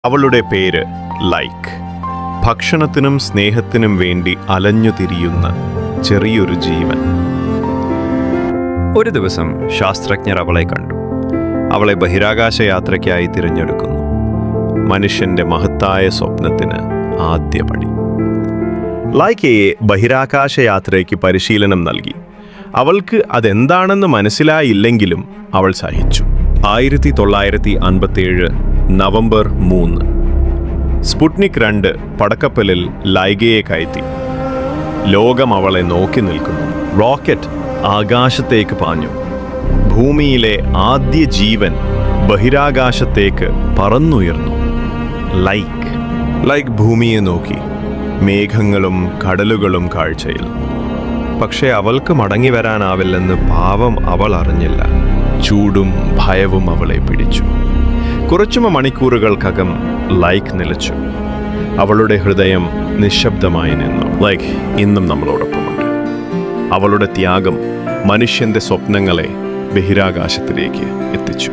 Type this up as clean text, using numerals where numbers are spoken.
അവളുടെ പേര് ലൈക്ക്. ഭക്ഷണത്തിനും സ്നേഹത്തിനും വേണ്ടി അലഞ്ഞു തിരിയുന്ന ചെറിയൊരു ജീവൻ. ഒരു ദിവസം ശാസ്ത്രജ്ഞർ അവളെ കണ്ടു. അവളെ ബഹിരാകാശ യാത്രയ്ക്കായി തിരഞ്ഞെടുക്കുന്നു. മനുഷ്യന്റെ മഹത്തായ സ്വപ്നത്തിന് ആദ്യപടി. ലൈക്കയെ ബഹിരാകാശ യാത്രയ്ക്ക് പരിശീലനം നൽകി. അവൾക്ക് അതെന്താണെന്ന് മനസ്സിലായില്ലെങ്കിലും അവൾ സഹിച്ചു. 1957 നവംബർ 3 സ്പുട്നിക് 2 പടക്കപ്പലിൽ ലൈഗയെ കയറ്റി. ലോകം അവളെ നോക്കി നിൽക്കുന്നു. റോക്കറ്റ് ആകാശത്തേക്ക് പാഞ്ഞു. ഭൂമിയിലെ ആദ്യ ജീവൻ ബഹിരാകാശത്തേക്ക് പറന്നുയർന്നു. ലൈക്ക് ഭൂമിയെ നോക്കി, മേഘങ്ങളും കടലുകളും കാഴ്ചയിൽ. പക്ഷേ അവൾക്ക് മടങ്ങി വരാനാവില്ലെന്ന് പാവം അവൾ അറിഞ്ഞില്ല. ചൂടും ഭയവും അവളെ പിടിച്ചു. കുറച്ചു മണിക്കൂറുകൾക്കകം ലൈക്ക് നിലച്ചു. അവളുടെ ഹൃദയം നിശബ്ദമായി നിന്നു. ലൈക്ക് ഇന്നും നമ്മളോടൊപ്പമുണ്ട്. അവളുടെ ത്യാഗം മനുഷ്യന്റെ സ്വപ്നങ്ങളെ ബഹിരാകാശത്തിലേക്ക് എത്തിച്ചു.